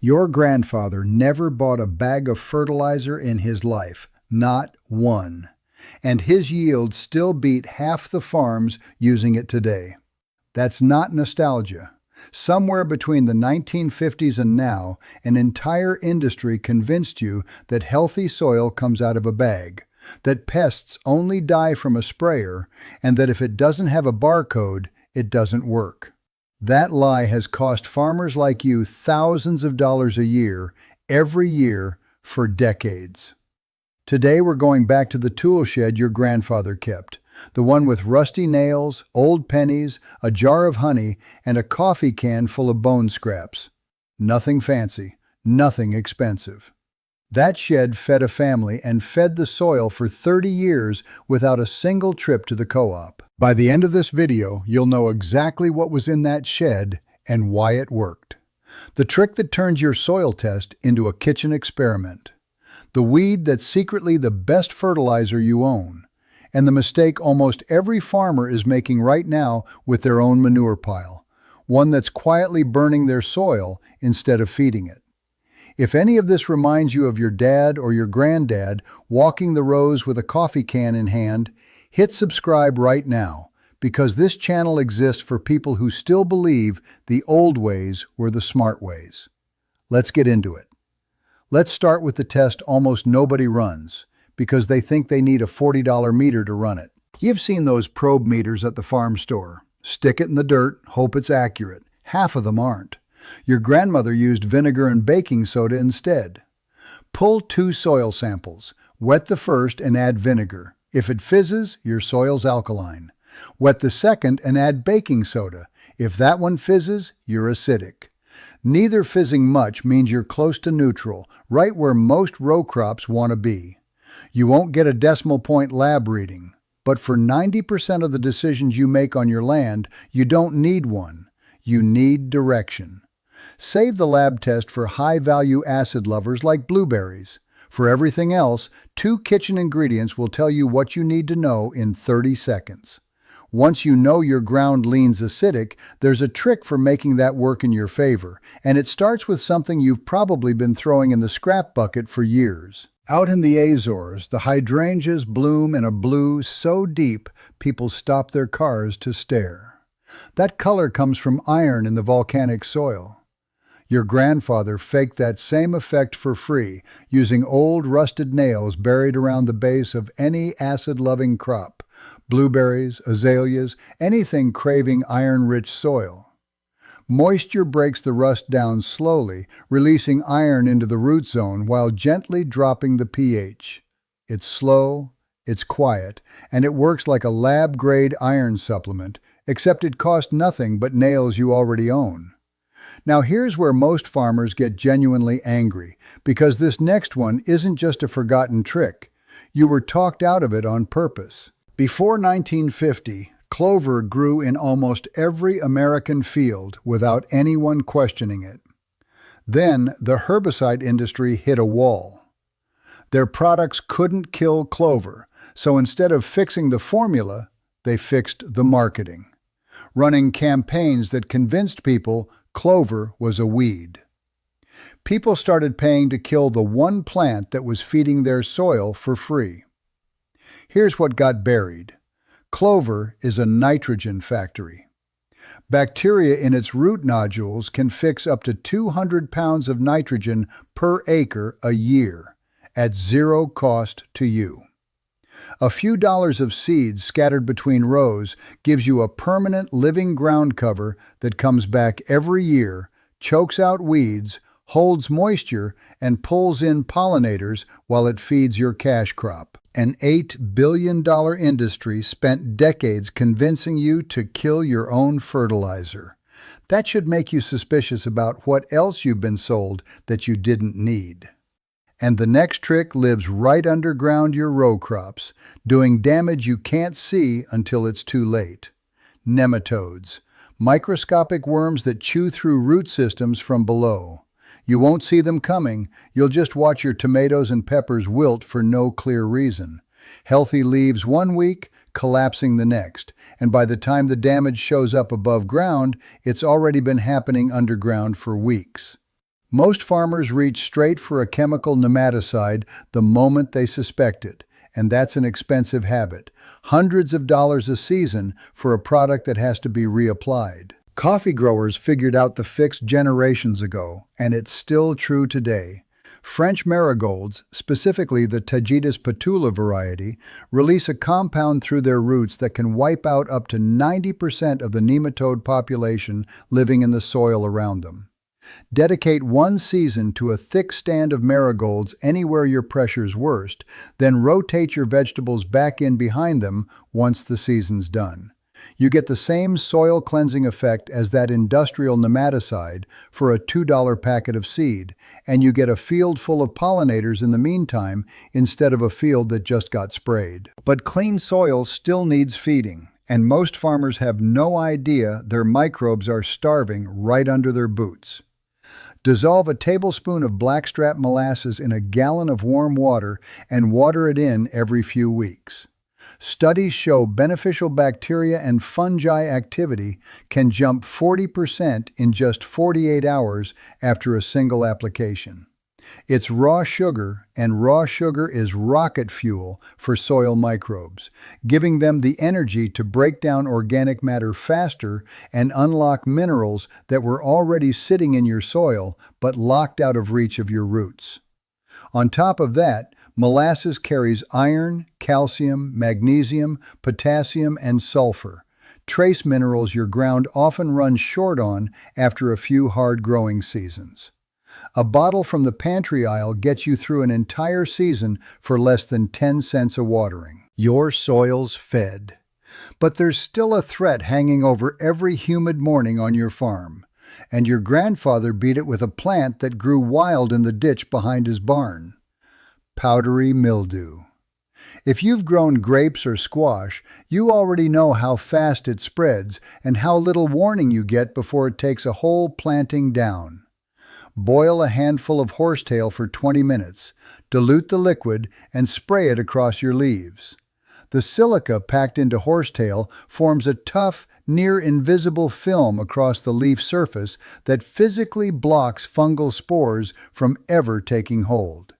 Your grandfather never bought a bag of fertilizer in his life, not one. And his yield still beat half the farms using it today. That's not nostalgia. Somewhere between the 1950s and now, an entire industry convinced you that healthy soil comes out of a bag, that pests only die from a sprayer, and that if it doesn't have a barcode, it doesn't work. That lie has cost farmers like you thousands of dollars a year, every year, for decades. Today we're going back to the tool shed your grandfather kept, the one with rusty nails, old pennies, a jar of honey, and a coffee can full of bone scraps. Nothing fancy, nothing expensive. That shed fed a family and fed the soil for 30 years without a single trip to the co-op. By the end of this video, you'll know exactly what was in that shed and why it worked. The trick that turns your soil test into a kitchen experiment. The weed that's secretly the best fertilizer you own. And the mistake almost every farmer is making right now with their own manure pile. One that's quietly burning their soil instead of feeding it. If any of this reminds you of your dad or your granddad walking the rows with a coffee can in hand, hit subscribe right now, because this channel exists for people who still believe the old ways were the smart ways. Let's get into it. Let's start with the test almost nobody runs, because they think they need a $40 meter to run it. You've seen those probe meters at the farm store. Stick it in the dirt, hope it's accurate. Half of them aren't. Your grandmother used vinegar and baking soda instead. Pull 2 soil samples. Wet the first and add vinegar. If it fizzes, your soil's alkaline. Wet the second and add baking soda. If that one fizzes, you're acidic. Neither fizzing much means you're close to neutral, right where most row crops want to be. You won't get a decimal point lab reading, but for 90% of the decisions you make on your land, you don't need one. You need direction. Save the lab test for high-value acid lovers like blueberries. For everything else, 2 kitchen ingredients will tell you what you need to know in 30 seconds. Once you know your ground leans acidic, there's a trick for making that work in your favor, and it starts with something you've probably been throwing in the scrap bucket for years. Out in the Azores, the hydrangeas bloom in a blue so deep people stop their cars to stare. That color comes from iron in the volcanic soil. Your grandfather faked that same effect for free, using old rusted nails buried around the base of any acid-loving crop, blueberries, azaleas, anything craving iron-rich soil. Moisture breaks the rust down slowly, releasing iron into the root zone while gently dropping the pH. It's slow, it's quiet, and it works like a lab-grade iron supplement, except it costs nothing but nails you already own. Now here's where most farmers get genuinely angry, because this next one isn't just a forgotten trick. You were talked out of it on purpose. Before 1950, clover grew in almost every American field without anyone questioning it. Then the herbicide industry hit a wall. Their products couldn't kill clover, so instead of fixing the formula, they fixed the marketing, running campaigns that convinced people clover was a weed. People started paying to kill the one plant that was feeding their soil for free. Here's what got buried. Clover is a nitrogen factory. Bacteria in its root nodules can fix up to 200 pounds of nitrogen per acre a year, at zero cost to you. A few dollars of seeds scattered between rows gives you a permanent living ground cover that comes back every year, chokes out weeds, holds moisture, and pulls in pollinators while it feeds your cash crop. An $8 billion industry spent decades convincing you to kill your own fertilizer. That should make you suspicious about what else you've been sold that you didn't need. And the next trick lives right underground your row crops, doing damage you can't see until it's too late. Nematodes, microscopic worms that chew through root systems from below. You won't see them coming, you'll just watch your tomatoes and peppers wilt for no clear reason. Healthy leaves one week, collapsing the next, and by the time the damage shows up above ground, it's already been happening underground for weeks. Most farmers reach straight for a chemical nematicide the moment they suspect it, and that's an expensive habit. Hundreds of dollars a season for a product that has to be reapplied. Coffee growers figured out the fix generations ago, and it's still true today. French marigolds, specifically the Tagetes patula variety, release a compound through their roots that can wipe out up to 90% of the nematode population living in the soil around them. Dedicate one season to a thick stand of marigolds anywhere your pressure's worst, then rotate your vegetables back in behind them once the season's done. You get the same soil cleansing effect as that industrial nematicide for a $2 packet of seed, and you get a field full of pollinators in the meantime instead of a field that just got sprayed. But clean soil still needs feeding, and most farmers have no idea their microbes are starving right under their boots. Dissolve a tablespoon of blackstrap molasses in a gallon of warm water and water it in every few weeks. Studies show beneficial bacteria and fungi activity can jump 40% in just 48 hours after a single application. It's raw sugar, and raw sugar is rocket fuel for soil microbes, giving them the energy to break down organic matter faster and unlock minerals that were already sitting in your soil but locked out of reach of your roots. On top of that, molasses carries iron, calcium, magnesium, potassium, and sulfur, trace minerals your ground often runs short on after a few hard growing seasons. A bottle from the pantry aisle gets you through an entire season for less than 10 cents a watering. Your soil's fed. But there's still a threat hanging over every humid morning on your farm, and your grandfather beat it with a plant that grew wild in the ditch behind his barn. Powdery mildew. If you've grown grapes or squash, you already know how fast it spreads and how little warning you get before it takes a whole planting down. Boil a handful of horsetail for 20 minutes, dilute the liquid, and spray it across your leaves. The silica packed into horsetail forms a tough, near-invisible film across the leaf surface that physically blocks fungal spores from ever taking hold.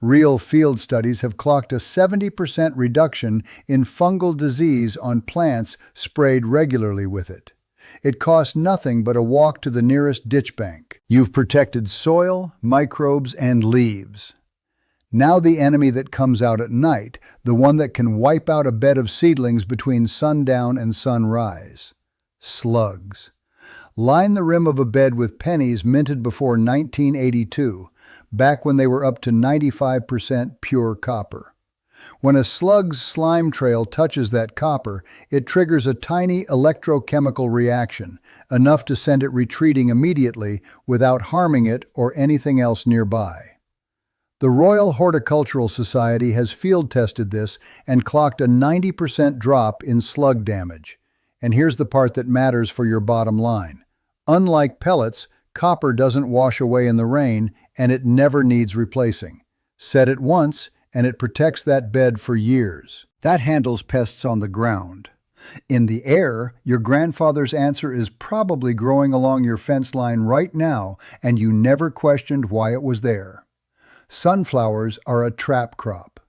Real field studies have clocked a 70% reduction in fungal disease on plants sprayed regularly with it. It costs nothing but a walk to the nearest ditch bank. You've protected soil, microbes, and leaves. Now the enemy that comes out at night, the one that can wipe out a bed of seedlings between sundown and sunrise. Slugs. Line the rim of a bed with pennies minted before 1982, back when they were up to 95% pure copper. When a slug's slime trail touches that copper, it triggers a tiny electrochemical reaction, enough to send it retreating immediately without harming it or anything else nearby. The Royal Horticultural Society has field-tested this and clocked a 90% drop in slug damage. And here's the part that matters for your bottom line. Unlike pellets, copper doesn't wash away in the rain, and it never needs replacing. Set it once, and it protects that bed for years. That handles pests on the ground. In the air, your grandfather's answer is probably growing along your fence line right now, and you never questioned why it was there. Sunflowers are a trap crop.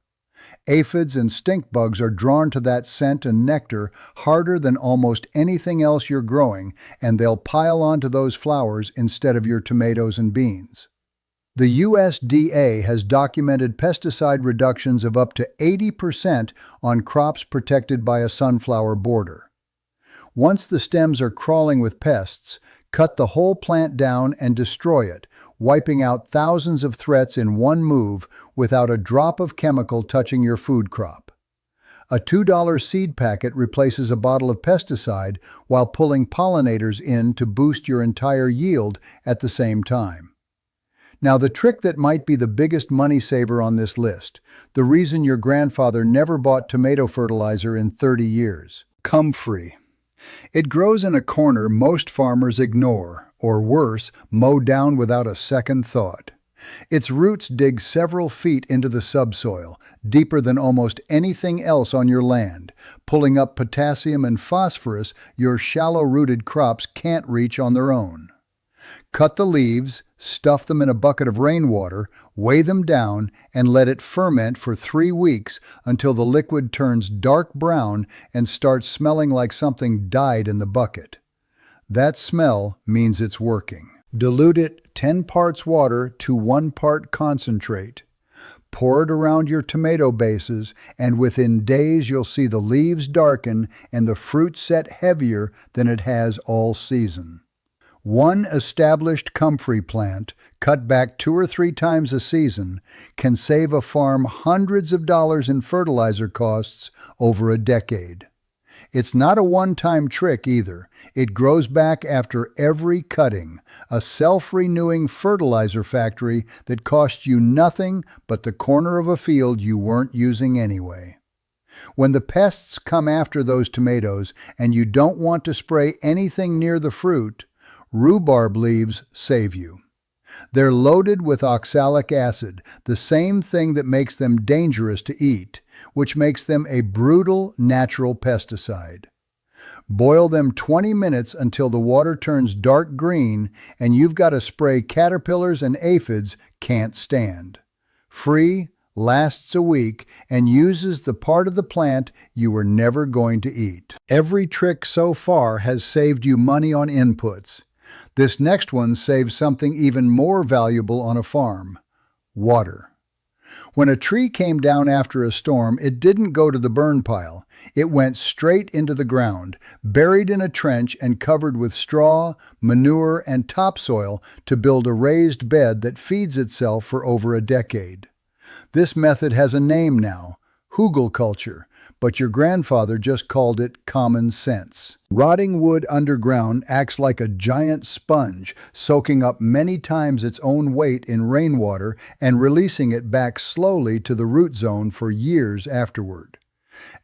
Aphids and stink bugs are drawn to that scent and nectar harder than almost anything else you're growing, and they'll pile onto those flowers instead of your tomatoes and beans. The USDA has documented pesticide reductions of up to 80% on crops protected by a sunflower border. Once the stems are crawling with pests, cut the whole plant down and destroy it, wiping out thousands of threats in one move without a drop of chemical touching your food crop. A $2 seed packet replaces a bottle of pesticide while pulling pollinators in to boost your entire yield at the same time. Now, the trick that might be the biggest money saver on this list, the reason your grandfather never bought tomato fertilizer in 30 years. Comfrey. It grows in a corner most farmers ignore, or worse, mow down without a second thought. Its roots dig several feet into the subsoil, deeper than almost anything else on your land, pulling up potassium and phosphorus your shallow-rooted crops can't reach on their own. Cut the leaves, Stuff them in a bucket of rainwater, weigh them down, and let it ferment for 3 weeks until the liquid turns dark brown and starts smelling like something died in the bucket. That smell means it's working. Dilute it 10 parts water to 1 part concentrate. Pour it around your tomato bases, and within days you'll see the leaves darken and the fruit set heavier than it has all season. One established comfrey plant, cut back 2 or 3 times a season, can save a farm hundreds of dollars in fertilizer costs over a decade. It's not a one-time trick either. It grows back after every cutting, a self-renewing fertilizer factory that costs you nothing but the corner of a field you weren't using anyway. When the pests come after those tomatoes and you don't want to spray anything near the fruit, rhubarb leaves save you. They're loaded with oxalic acid, the same thing that makes them dangerous to eat, which makes them a brutal natural pesticide. Boil them 20 minutes until the water turns dark green, and you've got a spray caterpillars and aphids can't stand. Free, lasts a week, and uses the part of the plant you were never going to eat. Every trick so far has saved you money on inputs. This next one saves something even more valuable on a farm: water. When a tree came down after a storm, it didn't go to the burn pile. It went straight into the ground, buried in a trench and covered with straw, manure, and topsoil to build a raised bed that feeds itself for over a decade. This method has a name now: hugelkultur, but your grandfather just called it common sense. Rotting wood underground acts like a giant sponge, soaking up many times its own weight in rainwater and releasing it back slowly to the root zone for years afterward.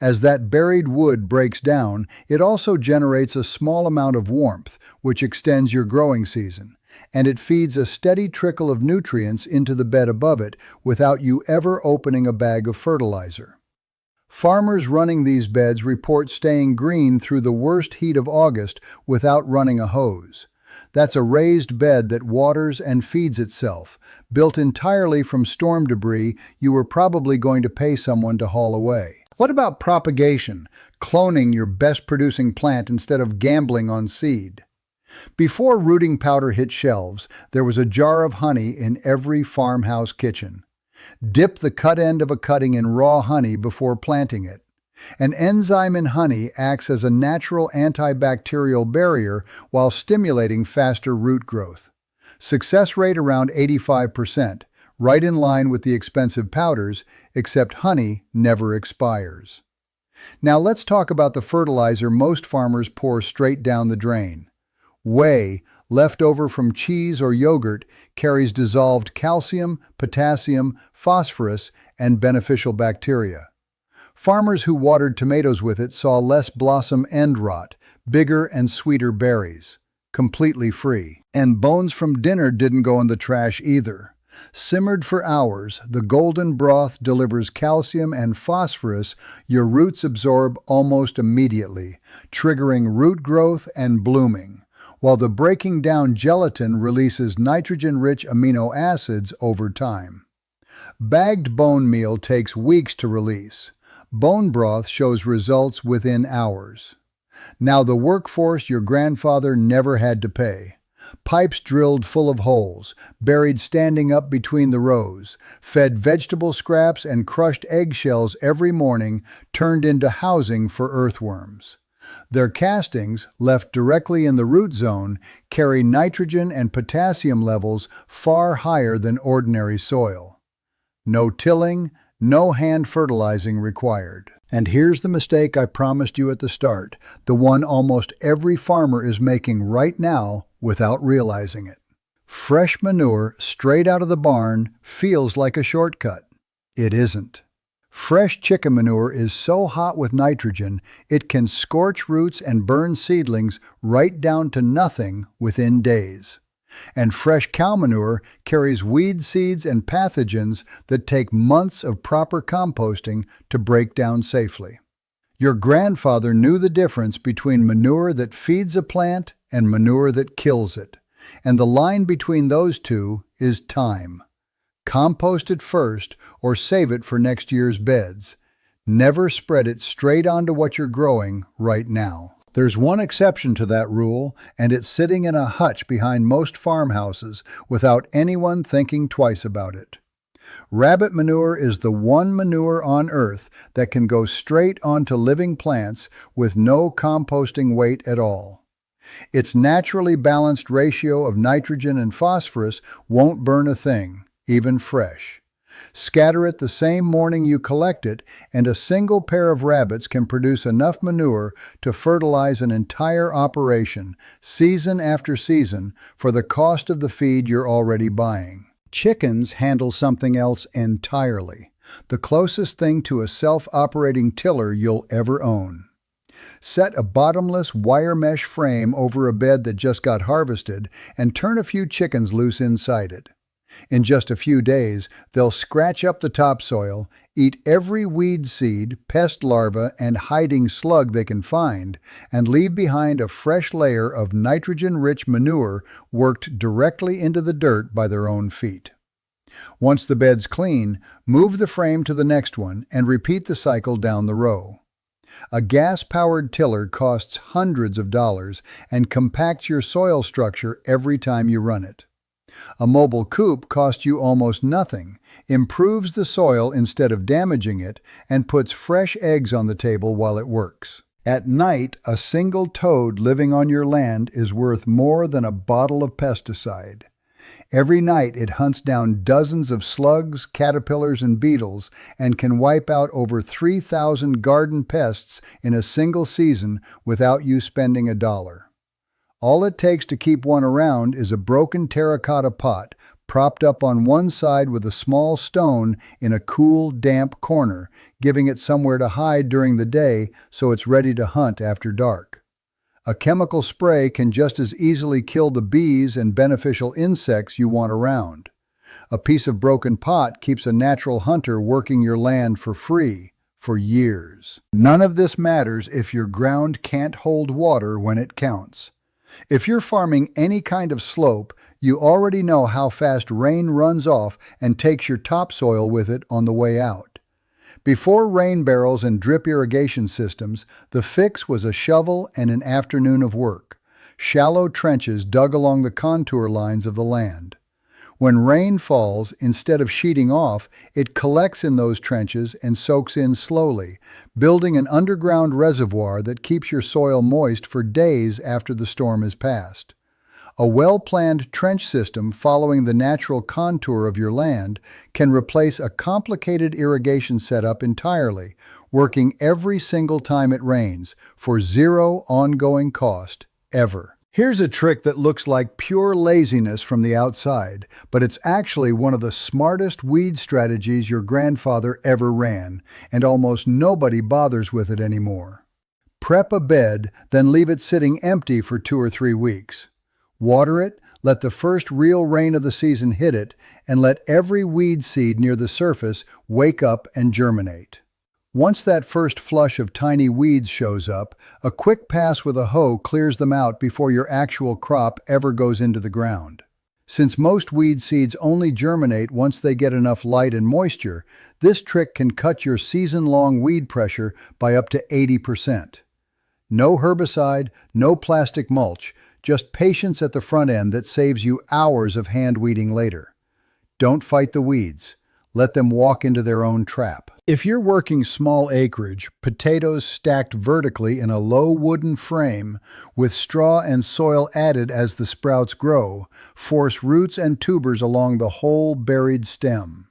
As that buried wood breaks down, it also generates a small amount of warmth, which extends your growing season, and it feeds a steady trickle of nutrients into the bed above it without you ever opening a bag of fertilizer. Farmers running these beds report staying green through the worst heat of August without running a hose. That's a raised bed that waters and feeds itself, built entirely from storm debris you were probably going to pay someone to haul away. What about propagation, cloning your best-producing plant instead of gambling on seed? Before rooting powder hit shelves, there was a jar of honey in every farmhouse kitchen. Dip the cut end of a cutting in raw honey before planting it. An enzyme in honey acts as a natural antibacterial barrier while stimulating faster root growth. Success rate around 85%, right in line with the expensive powders, except honey never expires. Now let's talk about the fertilizer most farmers pour straight down the drain. Whey, left over from cheese or yogurt, carries dissolved calcium, potassium, phosphorus, and beneficial bacteria. Farmers who watered tomatoes with it saw less blossom end rot, bigger and sweeter berries. Completely free. And bones from dinner didn't go in the trash either. Simmered for hours, the golden broth delivers calcium and phosphorus your roots absorb almost immediately, triggering root growth and blooming, while the breaking down gelatin releases nitrogen-rich amino acids over time. Bagged bone meal takes weeks to release. Bone broth shows results within hours. Now the workforce your grandfather never had to pay. Pipes drilled full of holes, buried standing up between the rows, fed vegetable scraps and crushed eggshells every morning, turned into housing for earthworms. Their castings, left directly in the root zone, carry nitrogen and potassium levels far higher than ordinary soil. No tilling, no hand fertilizing required. And here's the mistake I promised you at the start, the one almost every farmer is making right now without realizing it. Fresh manure straight out of the barn feels like a shortcut. It isn't. Fresh chicken manure is so hot with nitrogen, it can scorch roots and burn seedlings right down to nothing within days. And fresh cow manure carries weed seeds and pathogens that take months of proper composting to break down safely. Your grandfather knew the difference between manure that feeds a plant and manure that kills it. And the line between those two is time. Compost it first or save it for next year's beds. Never spread it straight onto what you're growing right now. There's one exception to that rule, and it's sitting in a hutch behind most farmhouses without anyone thinking twice about it. Rabbit manure is the one manure on Earth that can go straight onto living plants with no composting weight at all. Its naturally balanced ratio of nitrogen and phosphorus won't burn a thing, even fresh. Scatter it the same morning you collect it, and a single pair of rabbits can produce enough manure to fertilize an entire operation, season after season, for the cost of the feed you're already buying. Chickens handle something else entirely, the closest thing to a self-operating tiller you'll ever own. Set a bottomless wire mesh frame over a bed that just got harvested and turn a few chickens loose inside it. In just a few days, they'll scratch up the topsoil, eat every weed seed, pest larva, and hiding slug they can find, and leave behind a fresh layer of nitrogen-rich manure worked directly into the dirt by their own feet. Once the bed's clean, move the frame to the next one and repeat the cycle down the row. A gas-powered tiller costs hundreds of dollars and compacts your soil structure every time you run it. A mobile coop costs you almost nothing, improves the soil instead of damaging it, and puts fresh eggs on the table while it works. At night, a single toad living on your land is worth more than a bottle of pesticide. Every night it hunts down dozens of slugs, caterpillars, and beetles, and can wipe out over 3,000 garden pests in a single season without you spending a dollar. All it takes to keep one around is a broken terracotta pot propped up on one side with a small stone in a cool, damp corner, giving it somewhere to hide during the day so it's ready to hunt after dark. A chemical spray can just as easily kill the bees and beneficial insects you want around. A piece of broken pot keeps a natural hunter working your land for free for years. None of this matters if your ground can't hold water when it counts. If you're farming any kind of slope, you already know how fast rain runs off and takes your topsoil with it on the way out. Before rain barrels and drip irrigation systems, the fix was a shovel and an afternoon of work. Shallow trenches dug along the contour lines of the land. When rain falls, instead of sheeting off, it collects in those trenches and soaks in slowly, building an underground reservoir that keeps your soil moist for days after the storm is past. A well-planned trench system following the natural contour of your land can replace a complicated irrigation setup entirely, working every single time it rains, for zero ongoing cost, ever. Here's a trick that looks like pure laziness from the outside, but it's actually one of the smartest weed strategies your grandfather ever ran, and almost nobody bothers with it anymore. Prep a bed, then leave it sitting empty for 2 or 3 weeks. Water it, let the first real rain of the season hit it, and let every weed seed near the surface wake up and germinate. Once that first flush of tiny weeds shows up, a quick pass with a hoe clears them out before your actual crop ever goes into the ground. Since most weed seeds only germinate once they get enough light and moisture, this trick can cut your season-long weed pressure by up to 80%. No herbicide, no plastic mulch, just patience at the front end that saves you hours of hand weeding later. Don't fight the weeds. Let them walk into their own trap. If you're working small acreage, potatoes stacked vertically in a low wooden frame with straw and soil added as the sprouts grow, force roots and tubers along the whole buried stem.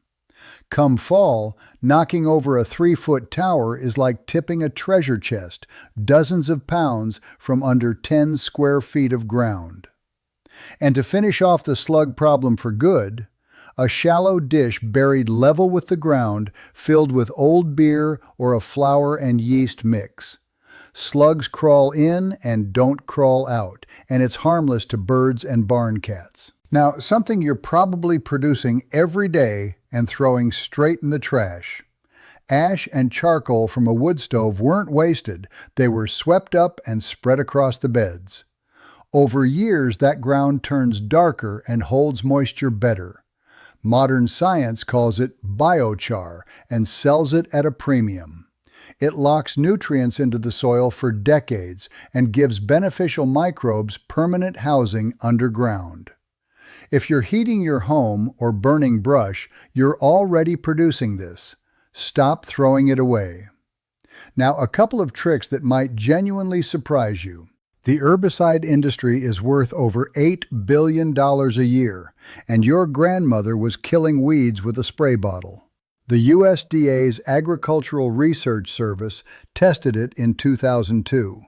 Come fall, knocking over a 3-foot tower is like tipping a treasure chest, dozens of pounds from under 10 square feet of ground. And to finish off the slug problem for good, a shallow dish buried level with the ground, filled with old beer or a flour and yeast mix. Slugs crawl in and don't crawl out, and it's harmless to birds and barn cats. Now, something you're probably producing every day and throwing straight in the trash. Ash and charcoal from a wood stove weren't wasted, they were swept up and spread across the beds. Over years, that ground turns darker and holds moisture better. Modern science calls it biochar and sells it at a premium. It locks nutrients into the soil for decades and gives beneficial microbes permanent housing underground. If you're heating your home or burning brush, you're already producing this. Stop throwing it away. Now, a couple of tricks that might genuinely surprise you. The herbicide industry is worth over $8 billion a year, and your grandmother was killing weeds with a spray bottle. The USDA's Agricultural Research Service tested it in 2002.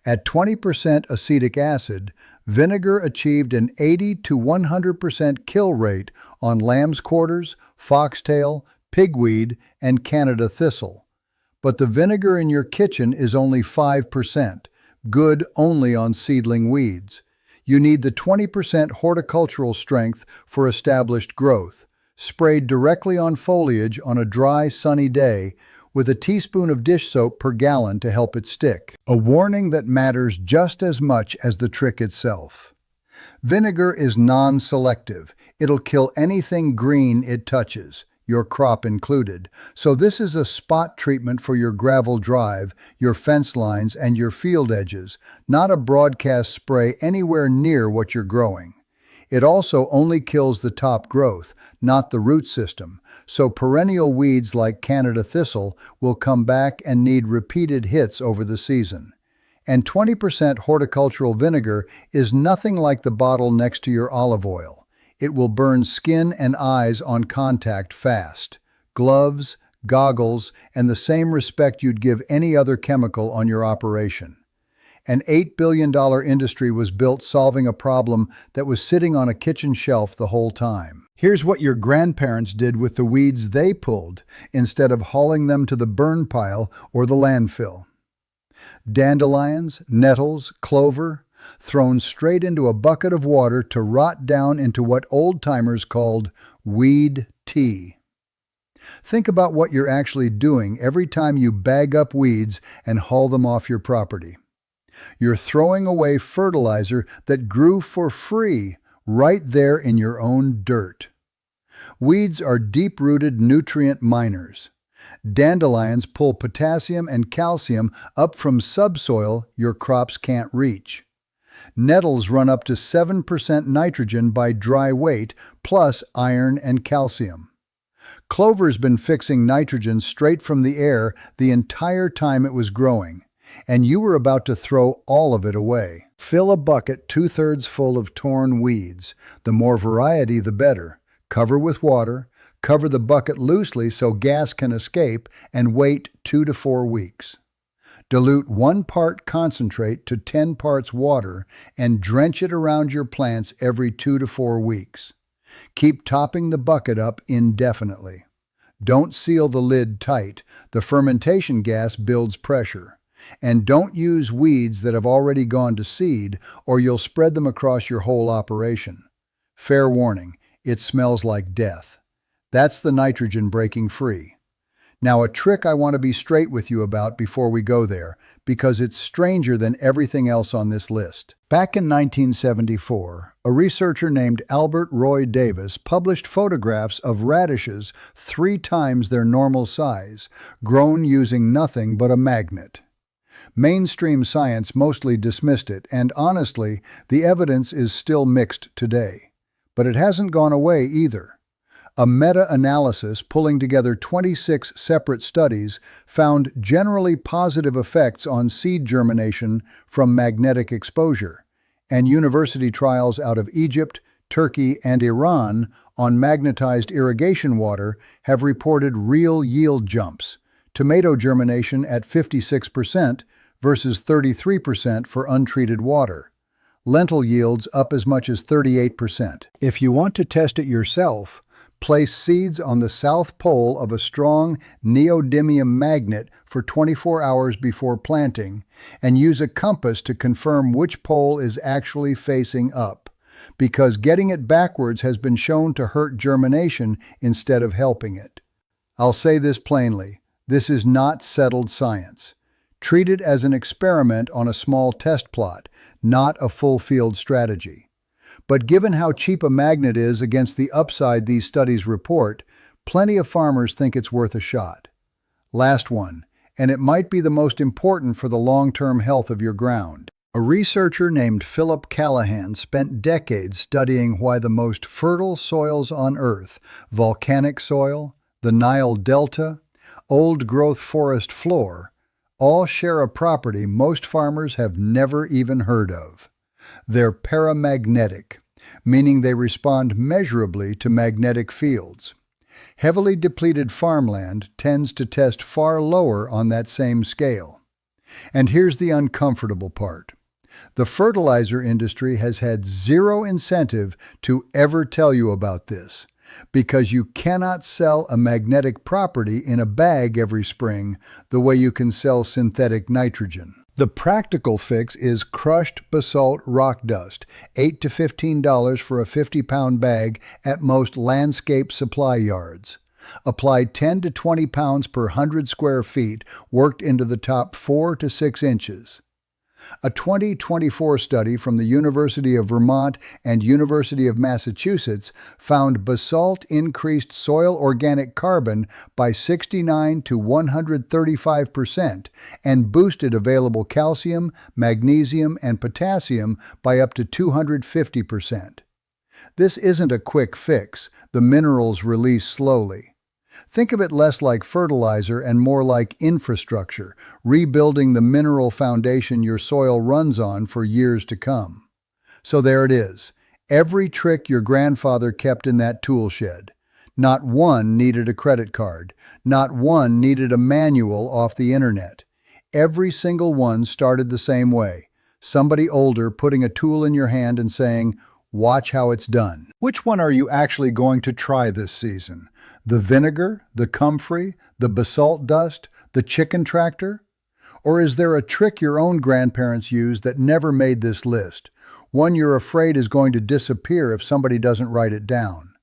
At 20% acetic acid, vinegar achieved an 80 to 100% kill rate on lamb's quarters, foxtail, pigweed, and Canada thistle. But the vinegar in your kitchen is only 5%, good only on seedling weeds. You need the 20% horticultural strength for established growth, sprayed directly on foliage on a dry, sunny day, with a teaspoon of dish soap per gallon to help it stick. A warning that matters just as much as the trick itself. Vinegar is non-selective. It'll kill anything green it touches, your crop included. So this is a spot treatment for your gravel drive, your fence lines, and your field edges, not a broadcast spray anywhere near what you're growing. It also only kills the top growth, not the root system, so perennial weeds like Canada thistle will come back and need repeated hits over the season. And 20% horticultural vinegar is nothing like the bottle next to your olive oil. It will burn skin and eyes on contact fast. Gloves, goggles, and the same respect you'd give any other chemical on your operation. An $8 billion industry was built solving a problem that was sitting on a kitchen shelf the whole time. Here's what your grandparents did with the weeds they pulled, instead of hauling them to the burn pile or the landfill. Dandelions, nettles, clover, thrown straight into a bucket of water to rot down into what old-timers called weed tea. Think about what you're actually doing every time you bag up weeds and haul them off your property. You're throwing away fertilizer that grew for free right there in your own dirt. Weeds are deep-rooted nutrient miners. Dandelions pull potassium and calcium up from subsoil your crops can't reach. Nettles run up to 7% nitrogen by dry weight, plus iron and calcium. Clover's been fixing nitrogen straight from the air the entire time it was growing, and you were about to throw all of it away. Fill a bucket 2/3 full of torn weeds. The more variety, the better. Cover with water, cover the bucket loosely so gas can escape, and wait 2 to 4 weeks. Dilute 1 part concentrate to 10 parts water and drench it around your plants every 2 to 4 weeks. Keep topping the bucket up indefinitely. Don't seal the lid tight. The fermentation gas builds pressure. And don't use weeds that have already gone to seed, or you'll spread them across your whole operation. Fair warning, it smells like death. That's the nitrogen breaking free. Now, a trick I want to be straight with you about before we go there, because it's stranger than everything else on this list. Back in 1974, a researcher named Albert Roy Davis published photographs of radishes 3 times their normal size, grown using nothing but a magnet. Mainstream science mostly dismissed it, and honestly, the evidence is still mixed today. But it hasn't gone away either. A meta-analysis pulling together 26 separate studies found generally positive effects on seed germination from magnetic exposure, and university trials out of Egypt, Turkey, and Iran on magnetized irrigation water have reported real yield jumps. Tomato germination at 56% versus 33% for untreated water. Lentil yields up as much as 38%. If you want to test it yourself, place seeds on the south pole of a strong neodymium magnet for 24 hours before planting, and use a compass to confirm which pole is actually facing up, because getting it backwards has been shown to hurt germination instead of helping it. I'll say this plainly. This is not settled science. Treat it as an experiment on a small test plot, not a full field strategy. But given how cheap a magnet is against the upside these studies report, plenty of farmers think it's worth a shot. Last one, and it might be the most important for the long-term health of your ground. A researcher named Philip Callahan spent decades studying why the most fertile soils on Earth, volcanic soil, the Nile Delta, old-growth forest floor, all share a property most farmers have never even heard of. They're paramagnetic, meaning they respond measurably to magnetic fields. Heavily depleted farmland tends to test far lower on that same scale. And here's the uncomfortable part. The fertilizer industry has had zero incentive to ever tell you about this, because you cannot sell a magnetic property in a bag every spring the way you can sell synthetic nitrogen. The practical fix is crushed basalt rock dust, $8 to $15 for a 50-pound bag at most landscape supply yards. Apply 10 to 20 pounds per 100 square feet, worked into the top 4 to 6 inches. A 2024 study from the University of Vermont and University of Massachusetts found basalt increased soil organic carbon by 69 to 135% and boosted available calcium, magnesium, and potassium by up to 250%. This isn't a quick fix. The minerals release slowly. Think of it less like fertilizer and more like infrastructure, rebuilding the mineral foundation your soil runs on for years to come. So there it is, every trick your grandfather kept in that tool shed. Not one needed a credit card. Not one needed a manual off the internet. Every single one started the same way. Somebody older putting a tool in your hand and saying, "Watch how it's done." Which one are you actually going to try this season? The vinegar, the comfrey, the basalt dust, the chicken tractor? Or is there a trick your own grandparents used that never made this list? One you're afraid is going to disappear if somebody doesn't write it down?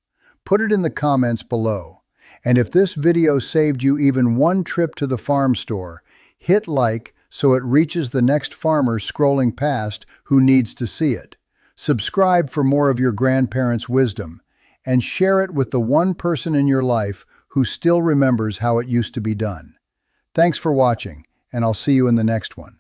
Put it in the comments below. And if this video saved you even one trip to the farm store, hit like so it reaches the next farmer scrolling past who needs to see it. Subscribe for more of your grandparents' wisdom, and share it with the one person in your life who still remembers how it used to be done. Thanks for watching, and I'll see you in the next one.